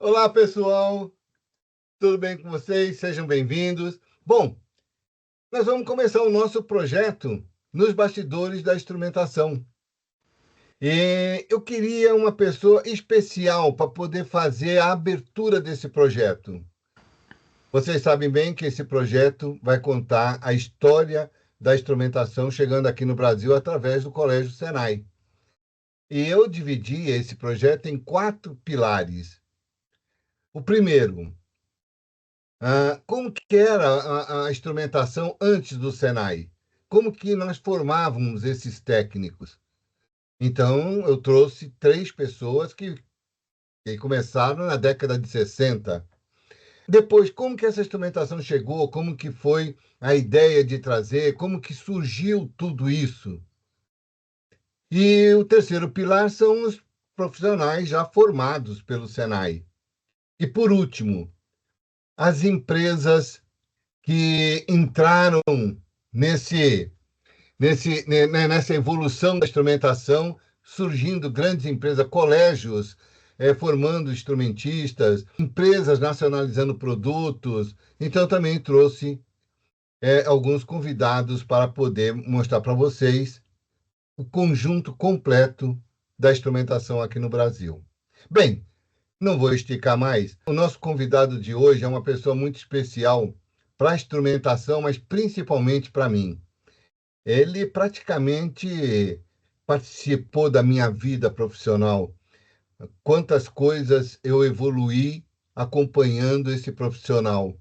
Olá, pessoal. Tudo bem com vocês? Sejam bem-vindos. Bom, nós vamos começar o nosso projeto nos bastidores da instrumentação. E eu queria uma pessoa especial para poder fazer a abertura desse projeto. Vocês sabem bem que esse projeto vai contar a história da instrumentação chegando aqui no Brasil através do Colégio Senai. E eu dividi esse projeto em 4 pilares. O primeiro, como que era a instrumentação antes do Senai? Como que nós formávamos esses técnicos? Então, eu trouxe 3 pessoas que começaram na década de 60. Depois, como que essa instrumentação chegou? Como que foi a ideia de trazer? Como que surgiu tudo isso? E o terceiro pilar são os profissionais já formados pelo Senai. E, por último, as empresas que entraram nesse, nessa evolução da instrumentação, surgindo grandes empresas, colégios formando instrumentistas, empresas nacionalizando produtos. Então, também trouxe alguns convidados para poder mostrar para vocês o conjunto completo da instrumentação aqui no Brasil. Bem, não vou esticar mais. O nosso convidado de hoje é uma pessoa muito especial para a instrumentação, mas principalmente para mim. Ele praticamente participou da minha vida profissional. Quantas coisas eu evoluí acompanhando esse profissional.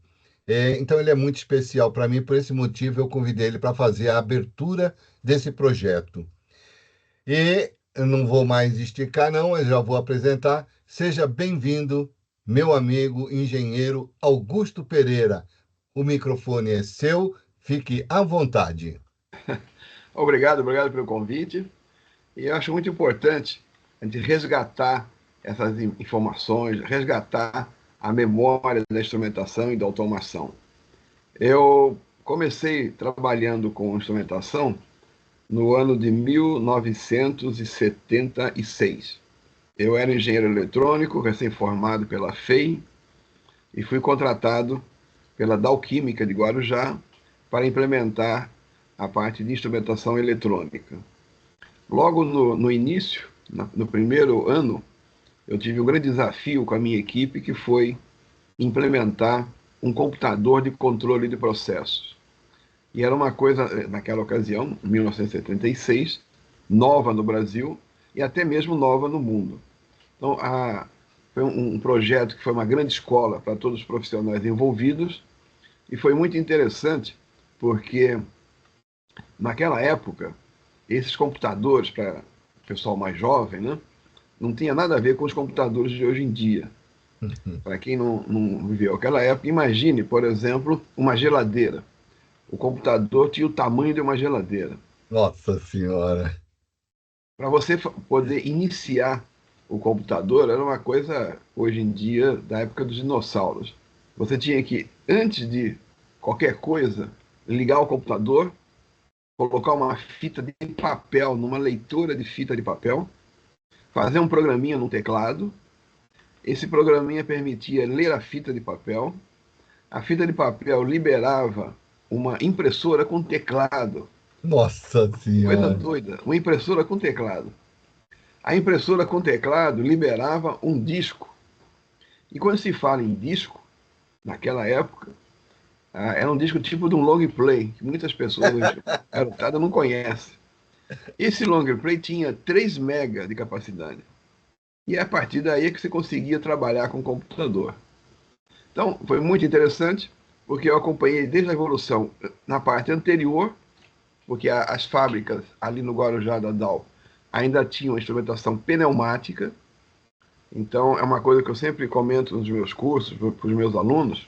Então, ele é muito especial para mim, por esse motivo, eu convidei ele para fazer a abertura desse projeto. E eu não vou mais esticar, não, eu já vou apresentar. Seja bem-vindo, meu amigo engenheiro Augusto Pereira. O microfone é seu, fique à vontade. Obrigado pelo convite. E eu acho muito importante a gente resgatar essas informações, resgatar a memória da instrumentação e da automação. Eu comecei trabalhando com instrumentação no ano de 1976. Eu era engenheiro eletrônico, recém-formado pela FEI, e fui contratado pela Dalquímica de Guarujá para implementar a parte de instrumentação eletrônica. Logo no início, no primeiro ano, eu tive um grande desafio com a minha equipe, que foi implementar um computador de controle de processos. E era uma coisa, naquela ocasião, em 1976, nova no Brasil e até mesmo nova no mundo. Então, foi um projeto que foi uma grande escola para todos os profissionais envolvidos, e foi muito interessante porque, naquela época, esses computadores, para o pessoal mais jovem, né, não tinha nada a ver com os computadores de hoje em dia. Para quem não viveu aquela época, imagine, por exemplo, uma geladeira. O computador tinha o tamanho de uma geladeira. Nossa Senhora! Para você poder iniciar o computador, era uma coisa, hoje em dia, da época dos dinossauros. Você tinha que, antes de qualquer coisa, ligar o computador, colocar uma fita de papel numa leitora de fita de papel, fazer um programinha no teclado. Esse programinha permitia ler a fita de papel. A fita de papel liberava uma impressora com teclado. Nossa Coisa Senhora! doida, uma impressora com teclado. A impressora com teclado liberava um disco. E quando se fala em disco, naquela época, era um disco tipo de um long play, que muitas pessoas garotada não conhecem. Esse long play tinha 3 MB de capacidade. E é a partir daí que você conseguia trabalhar com o computador. Então, foi muito interessante, porque eu acompanhei desde a evolução na parte anterior, porque as fábricas ali no Guarujá da Dow ainda tinham instrumentação pneumática. Então, é uma coisa que eu sempre comento nos meus cursos, para os meus alunos,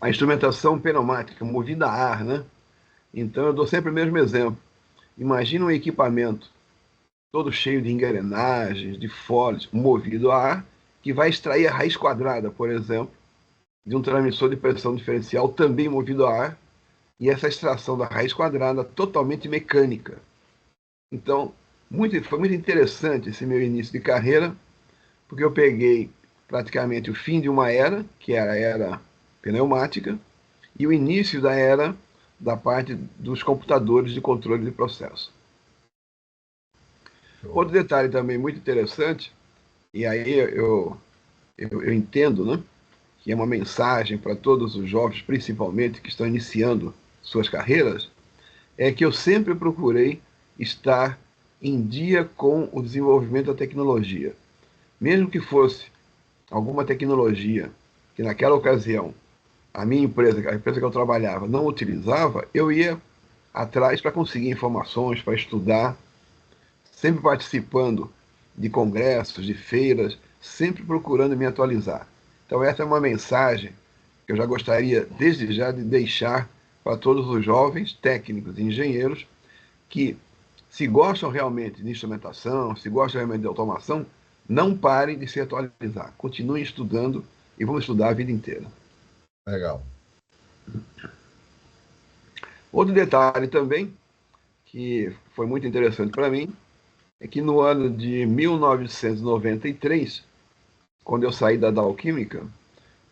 a instrumentação pneumática, movida a ar, né? Então, eu dou sempre o mesmo exemplo. Imagina um equipamento todo cheio de engrenagens, de fólios, movido a ar, que vai extrair a raiz quadrada, por exemplo, de um transmissor de pressão diferencial também movido a ar, e essa extração da raiz quadrada totalmente mecânica. Então, foi muito interessante esse meu início de carreira, porque eu peguei praticamente o fim de uma era, que era a era pneumática, e o início da era da parte dos computadores de controle de processo. Outro detalhe também muito interessante, e aí eu entendo, né, que é uma mensagem para todos os jovens, principalmente que estão iniciando suas carreiras, é que eu sempre procurei estar em dia com o desenvolvimento da tecnologia. Mesmo que fosse alguma tecnologia que naquela ocasião a minha empresa, a empresa que eu trabalhava, não utilizava, eu ia atrás para conseguir informações, para estudar, sempre participando de congressos, de feiras, sempre procurando me atualizar. Então essa é uma mensagem que eu já gostaria, desde já, de deixar para todos os jovens técnicos e engenheiros que, se gostam realmente de instrumentação, se gostam realmente de automação, não parem de se atualizar. Continuem estudando e vão estudar a vida inteira. Legal. Outro detalhe também, que foi muito interessante para mim, é que no ano de 1993, quando eu saí da Dow Química,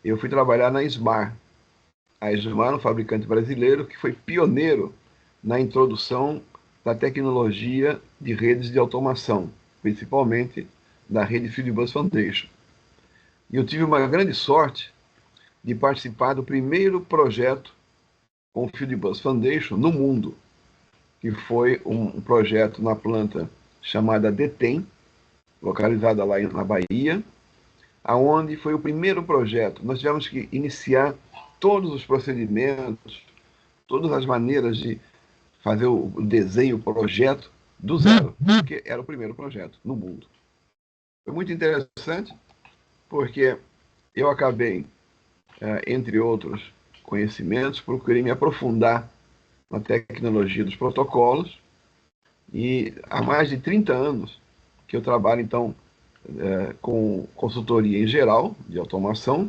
eu fui trabalhar na SMAR. A SMAR é um fabricante brasileiro que foi pioneiro na introdução da tecnologia de redes de automação, principalmente da rede Fieldbus Foundation. E eu tive uma grande sorte de participar do primeiro projeto com o Fieldbus Foundation no mundo, que foi um projeto na planta chamada DETEM, localizada lá na Bahia, aonde foi o primeiro projeto. Nós tivemos que iniciar todos os procedimentos, todas as maneiras de fazer o desenho, o projeto do zero, porque era o primeiro projeto no mundo. Foi muito interessante, porque eu acabei, entre outros conhecimentos, procurei me aprofundar na tecnologia dos protocolos, e há mais de 30 anos que eu trabalho, então, com consultoria em geral, de automação,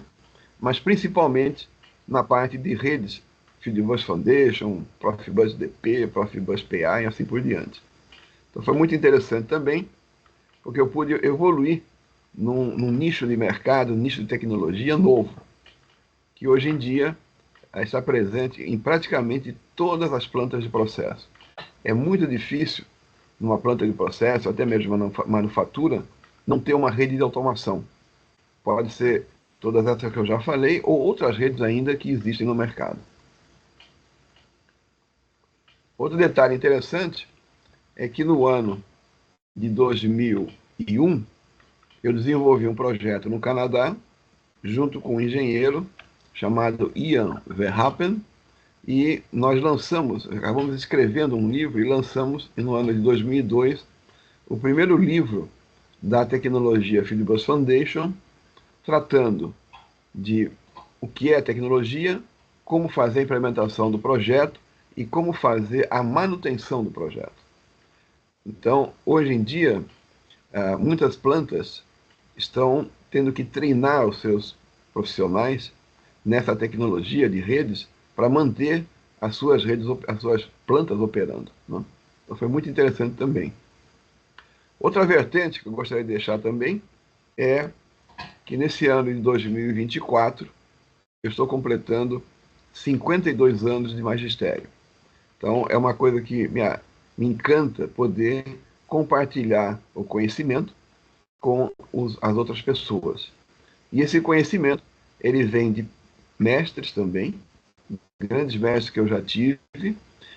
mas principalmente na parte de redes, Fieldbus Foundation, Profibus DP, Profibus PA e assim por diante. Então foi muito interessante também, porque eu pude evoluir num nicho de mercado, um nicho de tecnologia novo, que hoje em dia está presente em praticamente todas as plantas de processo. É muito difícil, numa planta de processo, até mesmo na manufatura, não ter uma rede de automação. Pode ser todas essas que eu já falei, ou outras redes ainda que existem no mercado. Outro detalhe interessante é que no ano de 2001, eu desenvolvi um projeto no Canadá, junto com um engenheiro chamado Ian Verhappen, e nós acabamos escrevendo um livro e lançamos no ano de 2002 o primeiro livro da tecnologia Fieldbus Foundation, tratando de o que é tecnologia, como fazer a implementação do projeto e como fazer a manutenção do projeto. Então, hoje em dia, muitas plantas estão tendo que treinar os seus profissionais nessa tecnologia de redes para manter as suas plantas operando, né? Então foi muito interessante também. Outra vertente que eu gostaria de deixar também é que nesse ano de 2024 eu estou completando 52 anos de magistério. Então é uma coisa que me encanta poder compartilhar o conhecimento com as outras pessoas. E esse conhecimento, ele vem de mestres também, grandes mestres que eu já tive,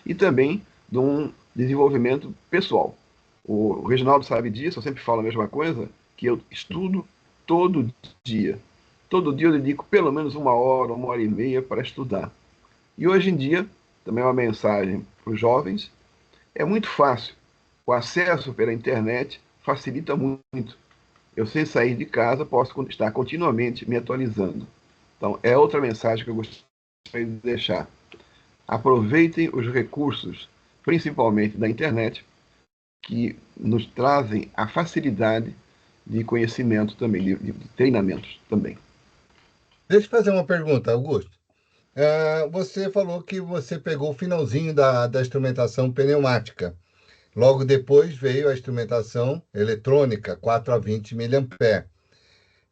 e também de um desenvolvimento pessoal. O Reginaldo sabe disso, eu sempre falo a mesma coisa, que eu estudo todo dia. Todo dia eu dedico pelo menos uma hora e meia para estudar. E hoje em dia, também é uma mensagem para os jovens, é muito fácil. O acesso pela internet facilita muito. Eu, sem sair de casa, posso estar continuamente me atualizando. Então, é outra mensagem que eu gostaria de deixar. Aproveitem os recursos, principalmente da internet, que nos trazem a facilidade de conhecimento também, de treinamentos também. Deixa eu fazer uma pergunta, Augusto. Você falou que você pegou o finalzinho da instrumentação pneumática. Logo depois veio a instrumentação eletrônica, 4 a 20 mA.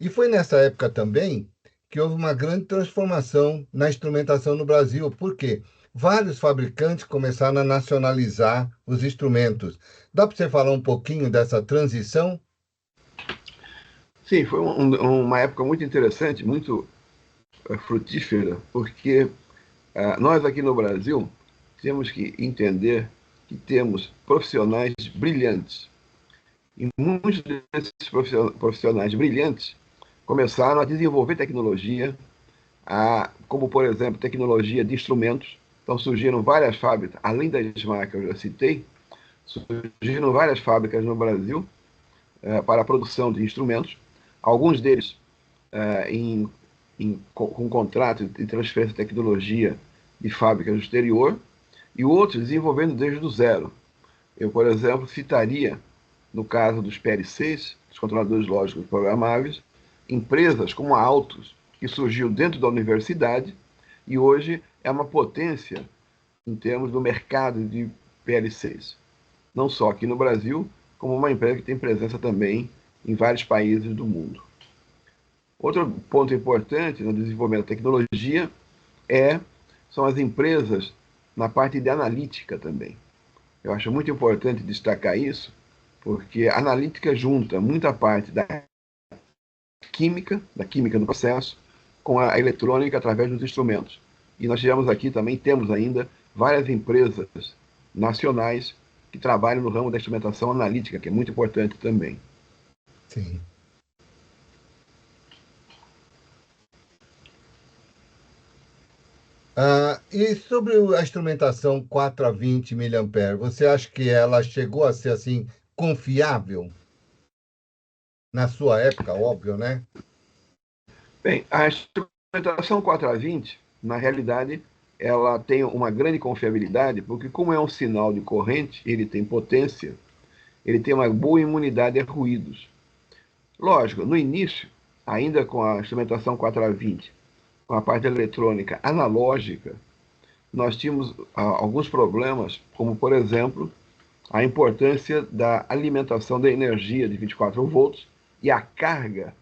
E foi nessa época também que houve uma grande transformação na instrumentação no Brasil. Por quê? Vários fabricantes começaram a nacionalizar os instrumentos. Dá para você falar um pouquinho dessa transição? Sim, foi uma época muito interessante, muito frutífera, porque nós aqui no Brasil temos que entender que temos profissionais brilhantes. E muitos desses profissionais brilhantes começaram a desenvolver tecnologia, como, por exemplo, tecnologia de instrumentos. Então, surgiram várias fábricas, além das marcas que eu já citei, surgiram várias fábricas no Brasil para a produção de instrumentos. Alguns deles com contrato de transferência de tecnologia de fábricas do exterior, e outros desenvolvendo desde o zero. Eu, por exemplo, citaria, no caso dos PLCs, os controladores lógicos programáveis, empresas como a Altus, que surgiu dentro da universidade e hoje é uma potência em termos do mercado de PLCs. Não só aqui no Brasil, como uma empresa que tem presença também em vários países do mundo. Outro ponto importante no desenvolvimento da tecnologia são as empresas na parte de analítica também. Eu acho muito importante destacar isso, porque a analítica junta muita parte da química do processo, com a eletrônica através dos instrumentos. E nós tivemos aqui também, temos ainda, várias empresas nacionais que trabalham no ramo da instrumentação analítica, que é muito importante também. Sim. E sobre a instrumentação 4 a 20 mA, você acha que ela chegou a ser assim confiável na sua época, óbvio, né? Bem, a instrumentação 4A20, na realidade, ela tem uma grande confiabilidade, porque como é um sinal de corrente, ele tem potência, ele tem uma boa imunidade a ruídos. Lógico, no início, ainda com a instrumentação 4A20, com a parte eletrônica analógica, nós tínhamos alguns problemas, como, por exemplo, a importância da alimentação da energia de 24 volts e a carga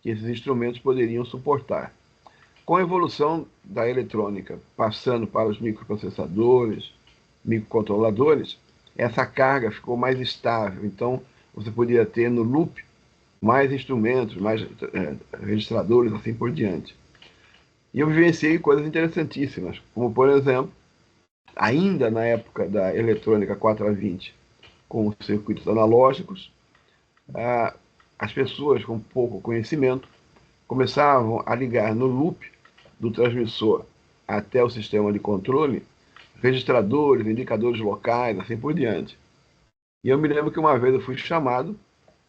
que esses instrumentos poderiam suportar. Com a evolução da eletrônica, passando para os microprocessadores, microcontroladores, essa carga ficou mais estável. Então, você podia ter no loop mais instrumentos, mais registradores, assim por diante. E eu vivenciei coisas interessantíssimas, como, por exemplo, ainda na época da eletrônica 4A20, com os circuitos analógicos, as pessoas com pouco conhecimento começavam a ligar no loop do transmissor até o sistema de controle registradores, indicadores locais, assim por diante. E eu me lembro que uma vez eu fui chamado,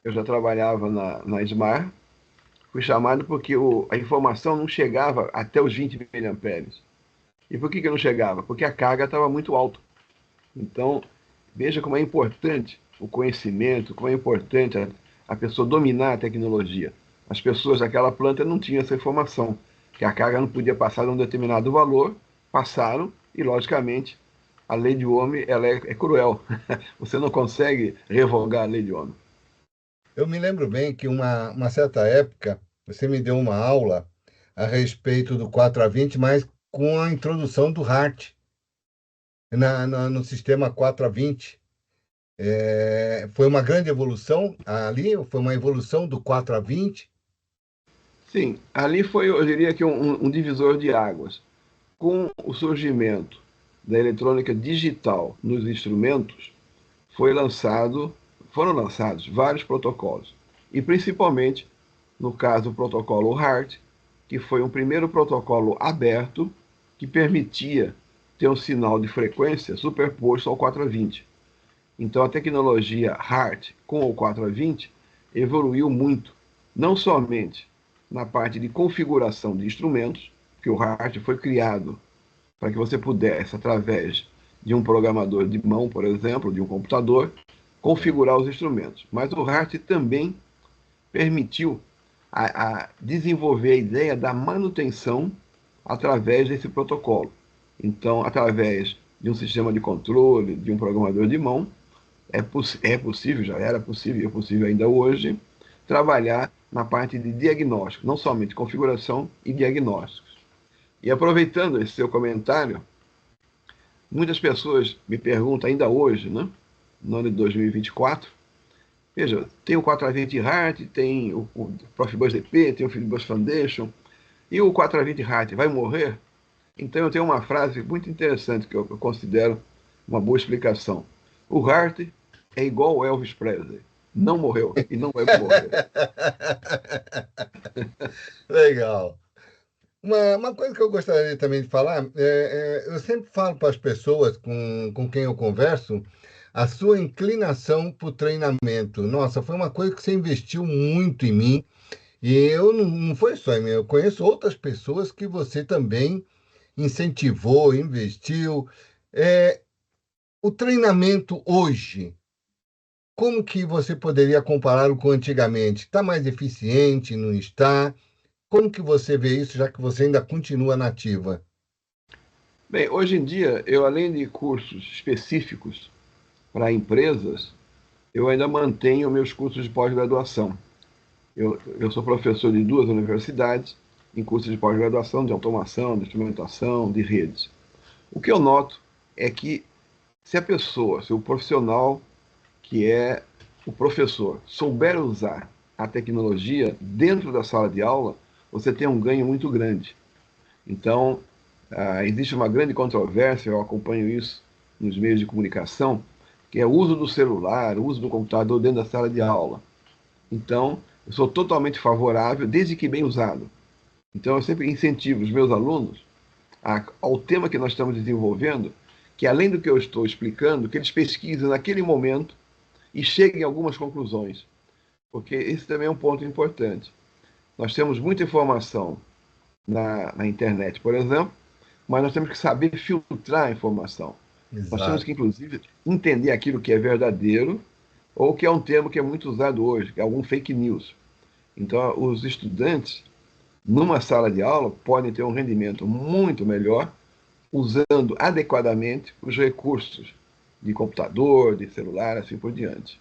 eu já trabalhava na SMAR, fui chamado porque a informação não chegava até os 20 miliamperes. E por que não chegava? Porque a carga estava muito alta. Então, veja como é importante o conhecimento, como é importante a pessoa dominar a tecnologia. As pessoas daquela planta não tinham essa informação, que a carga não podia passar de um determinado valor, passaram e, logicamente, a lei de Ohm ela é cruel. Você não consegue revogar a lei de Ohm. Eu me lembro bem que uma certa época você me deu uma aula a respeito do 4 a 20, mas com a introdução do Hart no sistema 4 a 20. Foi uma grande evolução ali, foi uma evolução do 4 a 20. Sim, ali foi, eu diria que um divisor de águas. Com o surgimento da eletrônica digital nos instrumentos, foram lançados vários protocolos. E principalmente, no caso, o protocolo HART, que foi um primeiro protocolo aberto que permitia ter um sinal de frequência superposto ao 4A20. Então, a tecnologia HART com o 4A20 evoluiu muito, não somente na parte de configuração de instrumentos, que o HART foi criado para que você pudesse, através de um programador de mão, por exemplo, de um computador, configurar os instrumentos. Mas o HART também permitiu desenvolver a ideia da manutenção através desse protocolo. Então, através de um sistema de controle, de um programador de mão, é possível, já era possível, é possível ainda hoje, trabalhar na parte de diagnóstico, não somente configuração e diagnósticos. E aproveitando esse seu comentário, muitas pessoas me perguntam ainda hoje, né, no ano de 2024, veja, tem o 420 Hart, tem o Profibus DP, tem o Fieldbus Foundation, e o 420 Hart vai morrer? Então eu tenho uma frase muito interessante que eu considero uma boa explicação. O Hart é igual ao Elvis Presley. Não morreu e não vai morrer. Legal. Uma coisa que eu gostaria também de falar, eu sempre falo para as pessoas com quem eu converso, a sua inclinação para o treinamento. Nossa, foi uma coisa que você investiu muito em mim, e eu não foi só em mim, eu conheço outras pessoas que você também incentivou, investiu. É, o treinamento hoje, como que você poderia compará-lo com antigamente? Está mais eficiente, não está? Como que você vê isso, já que você ainda continua nativa? Bem, hoje em dia, eu além de cursos específicos para empresas, eu ainda mantenho meus cursos de pós-graduação. Eu sou professor de duas universidades, em cursos de pós-graduação de automação, de instrumentação, de redes. O que eu noto é que se a pessoa, se o profissional que é o professor souber usar a tecnologia dentro da sala de aula, você tem um ganho muito grande. Então, existe uma grande controvérsia, eu acompanho isso nos meios de comunicação, que é o uso do celular, o uso do computador dentro da sala de aula. Então, eu sou totalmente favorável, desde que bem usado. Então, eu sempre incentivo os meus alunos ao tema que nós estamos desenvolvendo, que além do que eu estou explicando, que eles pesquisem naquele momento e cheguem a algumas conclusões. Porque esse também é um ponto importante. Nós temos muita informação na internet, por exemplo, mas nós temos que saber filtrar a informação. Nós temos Exato. que, inclusive, entender aquilo que é verdadeiro ou que é um termo que é muito usado hoje, que é algum fake news. Então, os estudantes, numa sala de aula, podem ter um rendimento muito melhor usando adequadamente os recursos de computador, de celular, assim por diante.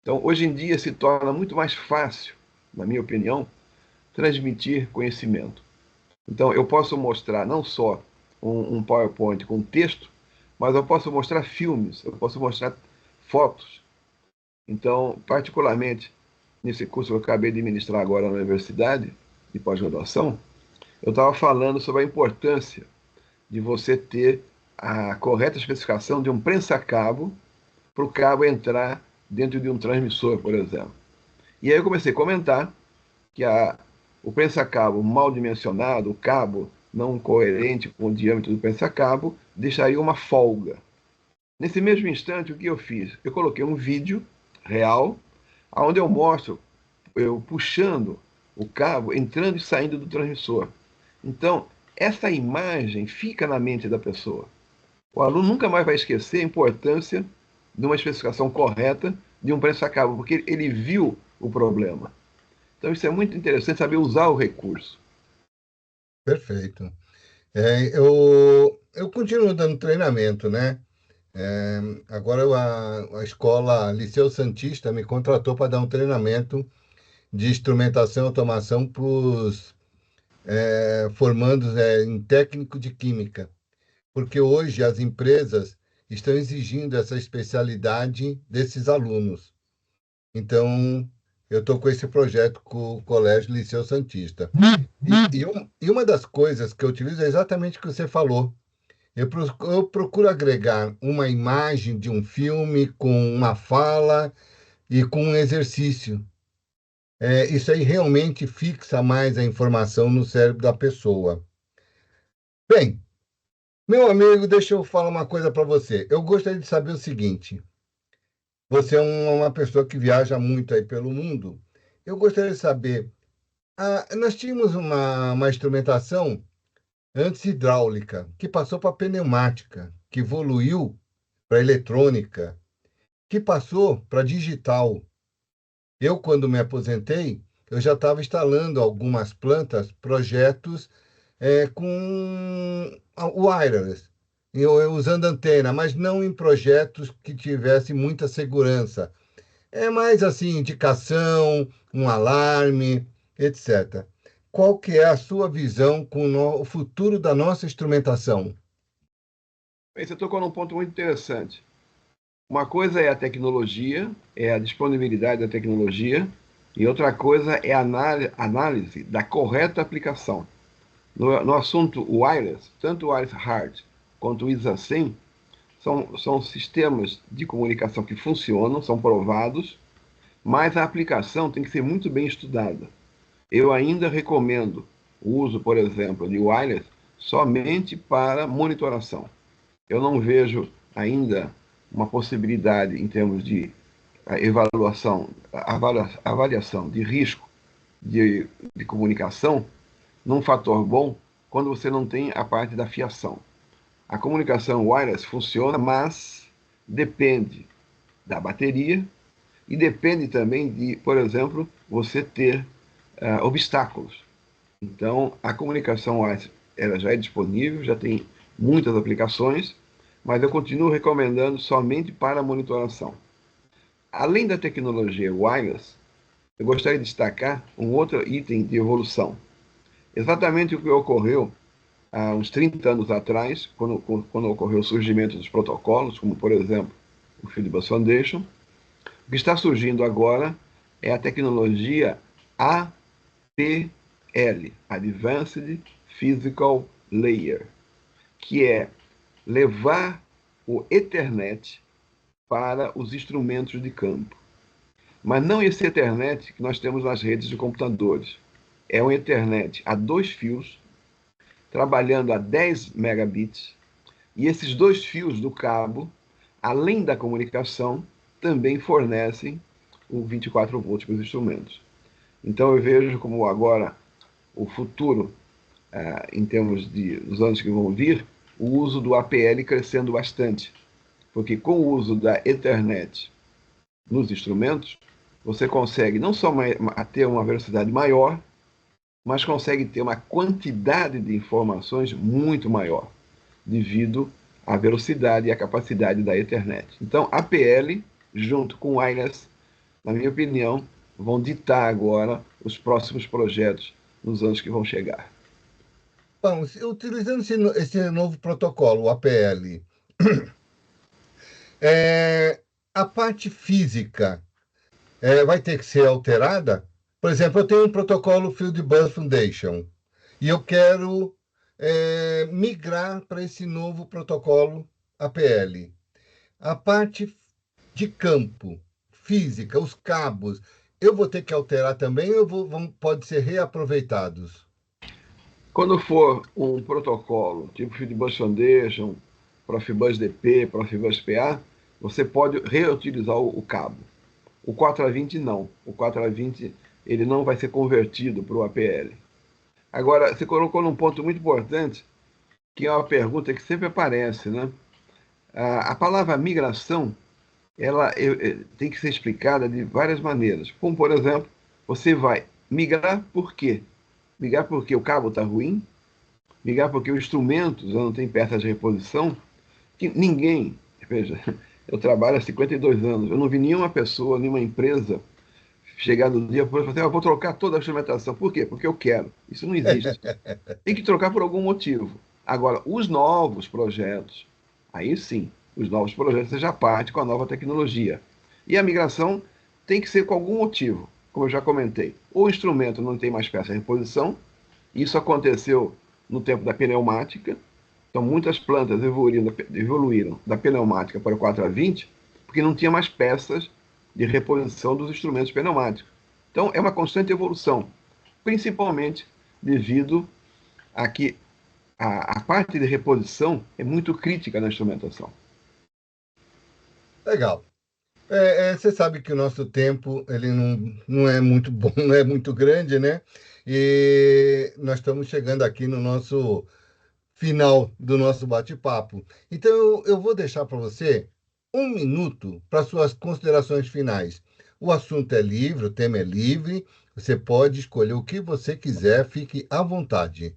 Então, hoje em dia, se torna muito mais fácil, na minha opinião, transmitir conhecimento. Então, eu posso mostrar não só um PowerPoint com texto, mas eu posso mostrar filmes, eu posso mostrar fotos. Então, particularmente, nesse curso que eu acabei de ministrar agora na universidade, de pós-graduação, eu estava falando sobre a importância de você ter a correta especificação de um prensa-cabo para o cabo entrar dentro de um transmissor, por exemplo. E aí eu comecei a comentar que o prensa-cabo mal dimensionado, o cabo não coerente com o diâmetro do prensa-cabo, deixaria uma folga. Nesse mesmo instante, o que eu fiz? Eu coloquei um vídeo real, onde eu mostro eu puxando o cabo, entrando e saindo do transmissor. Então, essa imagem fica na mente da pessoa. O aluno nunca mais vai esquecer a importância de uma especificação correta de um prensa-cabo, porque ele viu o problema. Então, isso é muito interessante, saber usar o recurso. Perfeito. Eu continuo dando treinamento, né? Agora a escola Liceu Santista me contratou para dar um treinamento de instrumentação e automação para os formandos em técnico de química, porque hoje as empresas estão exigindo essa especialidade desses alunos. Então, eu estou com esse projeto com o Colégio Liceu Santista. E uma das coisas que eu utilizo é exatamente o que você falou. Eu procuro agregar uma imagem de um filme com uma fala e com um exercício. Isso aí realmente fixa mais a informação no cérebro da pessoa. Bem, meu amigo, deixa eu falar uma coisa para você. Eu gostaria de saber o seguinte: você é uma pessoa que viaja muito aí pelo mundo. Eu gostaria de saber, nós tínhamos uma instrumentação antes hidráulica, que passou para pneumática, que evoluiu para eletrônica, que passou para digital. Eu, quando me aposentei, eu já estava instalando algumas plantas, projetos com o wireless, usando antena, mas não em projetos que tivessem muita segurança. É mais assim, indicação, um alarme, etc. Qual que é a sua visão com o futuro da nossa instrumentação? Bem, você tocou num ponto muito interessante. Uma coisa é a tecnologia, é a disponibilidade da tecnologia, e outra coisa é a análise da correta aplicação. No assunto wireless, tanto o wireless hard quanto o ISA-SIM são sistemas de comunicação que funcionam, são provados, mas a aplicação tem que ser muito bem estudada. Eu ainda recomendo o uso, por exemplo, de wireless somente para monitoração. Eu não vejo ainda uma possibilidade em termos de avaliação de risco de comunicação num fator bom quando você não tem a parte da fiação. A comunicação wireless funciona, mas depende da bateria e depende também de, por exemplo, você ter obstáculos. Então, a comunicação wireless ela já é disponível, já tem muitas aplicações, mas eu continuo recomendando somente para monitoração. Além da tecnologia wireless, eu gostaria de destacar um outro item de evolução. Exatamente o que ocorreu há uns 30 anos atrás, quando ocorreu o surgimento dos protocolos, como, por exemplo, o Fieldbus Foundation. O que está surgindo agora é a tecnologia APL, Advanced Physical Layer, que é levar o Ethernet para os instrumentos de campo. Mas não esse Ethernet que nós temos nas redes de computadores. É um Ethernet a 2 fios, trabalhando a 10 megabits, e esses 2 fios do cabo, além da comunicação, também fornecem o 24 volts para os instrumentos. Então eu vejo como agora o futuro, em termos dos anos que vão vir, o uso do APL crescendo bastante, porque com o uso da Ethernet nos instrumentos, você consegue não só ter uma velocidade maior, mas consegue ter uma quantidade de informações muito maior, devido à velocidade e à capacidade da Ethernet. Então, APL, junto com wireless, na minha opinião, vão ditar agora os próximos projetos nos anos que vão chegar. Bom, utilizando esse novo protocolo, o APL, a parte física vai ter que ser alterada? Por exemplo, eu tenho um protocolo Fieldbus Foundation e eu quero migrar para esse novo protocolo APL. A parte de campo, física, os cabos, eu vou ter que alterar também ou pode ser reaproveitados? Quando for um protocolo tipo Fieldbus Foundation, Profibus DP, Profibus PA, você pode reutilizar o cabo. O 4A20 não. O 4A20 ele não vai ser convertido para o APL. Agora, você colocou num ponto muito importante, que é uma pergunta que sempre aparece, né? A palavra migração, ela tem que ser explicada de várias maneiras. Como, por exemplo, você vai migrar por quê? Migrar porque o cabo está ruim? Migrar porque o instrumento já não tem peças de reposição? Que ninguém, veja, eu trabalho há 52 anos, eu não vi nenhuma pessoa, nenhuma empresa chegar no dia e falar assim, eu vou trocar toda a instrumentação. Por quê? Porque eu quero. Isso não existe. Tem que trocar por algum motivo. Agora, os novos projetos, aí sim, os novos projetos você já parte com a nova tecnologia. E a migração tem que ser com algum motivo, como eu já comentei. O instrumento não tem mais peça de reposição, isso aconteceu no tempo da pneumática, então muitas plantas evoluíram da pneumática para o 4A20, porque não tinha mais peças de reposição dos instrumentos pneumáticos. Então é uma constante evolução, principalmente devido a que a parte de reposição é muito crítica na instrumentação. Legal. Você sabe que o nosso tempo ele não é muito bom, não é muito grande, né? E nós estamos chegando aqui no nosso final do nosso bate-papo. Então, eu vou deixar para você 1 minuto para suas considerações finais. O assunto é livre, o tema é livre, você pode escolher o que você quiser, fique à vontade.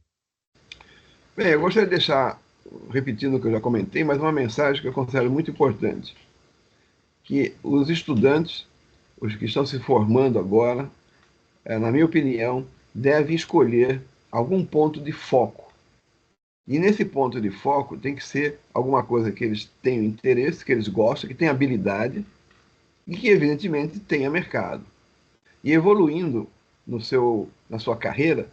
Bem, eu gostaria de deixar, repetindo o que eu já comentei, mas uma mensagem que eu considero muito importante, que os estudantes, os que estão se formando agora, na minha opinião, deve escolher algum ponto de foco. E nesse ponto de foco tem que ser alguma coisa que eles tenham interesse, que eles gostam, que tenham habilidade e que, evidentemente, tenha mercado. E evoluindo na sua carreira,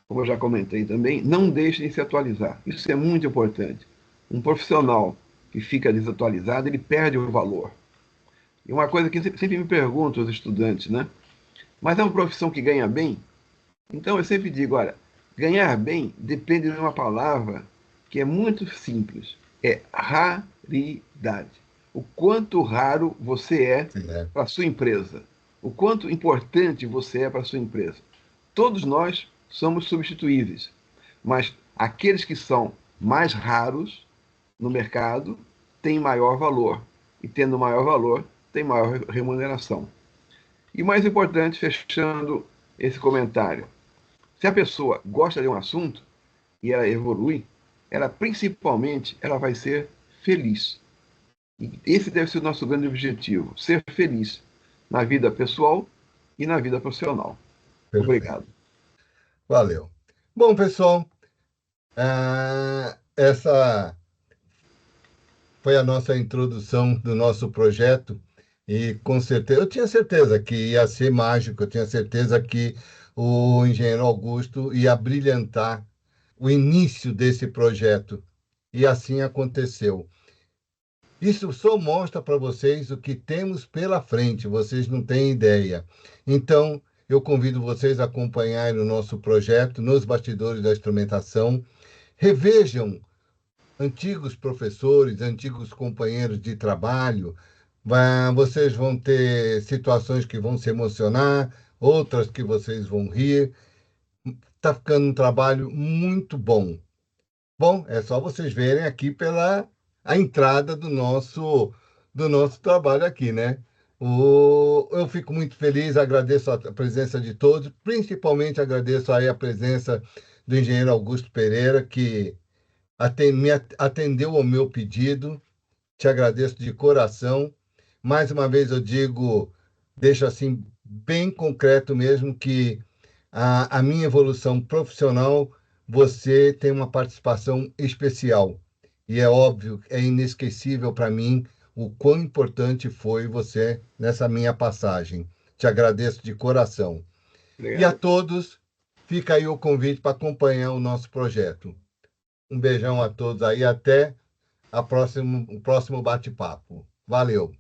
como eu já comentei também, não deixe de se atualizar. Isso é muito importante. Um profissional que fica desatualizado, ele perde o valor. E uma coisa que sempre me perguntam os estudantes, né? Mas é uma profissão que ganha bem? Então eu sempre digo, olha, ganhar bem depende de uma palavra que é muito simples. É raridade. O quanto raro você é É, para a sua empresa. O quanto importante você é para a sua empresa. Todos nós somos substituíveis, mas aqueles que são mais raros no mercado têm maior valor. E tendo maior valor, tem maior remuneração. E mais importante, fechando esse comentário, se a pessoa gosta de um assunto e ela evolui, ela vai ser feliz. E esse deve ser o nosso grande objetivo, ser feliz na vida pessoal e na vida profissional. perfeito. Obrigado. Valeu. Bom, pessoal, essa foi a nossa introdução do nosso projeto e com certeza, eu tinha certeza que ia ser mágico, eu tinha certeza que o engenheiro Augusto ia brilhantar o início desse projeto e assim aconteceu. Isso só mostra para vocês o que temos pela frente, vocês não têm ideia. Então, eu convido vocês a acompanharem o nosso projeto nos bastidores da instrumentação. Revejam antigos professores, antigos companheiros de trabalho. Vocês vão ter situações que vão se emocionar, outras que vocês vão rir. Está ficando um trabalho muito bom. Bom, é só vocês verem aqui pela a entrada do nosso trabalho aqui, né? Eu fico muito feliz, agradeço a presença de todos, principalmente agradeço aí a presença do engenheiro Augusto Pereira, que me atendeu ao meu pedido. Te agradeço de coração. Mais uma vez eu digo, deixo assim bem concreto mesmo que a minha evolução profissional, você tem uma participação especial. E é óbvio, é inesquecível para mim o quão importante foi você nessa minha passagem. Te agradeço de coração. E a Obrigado. todos, fica aí o convite para acompanhar o nosso projeto. Um beijão a todos aí, até o próximo bate-papo. Valeu!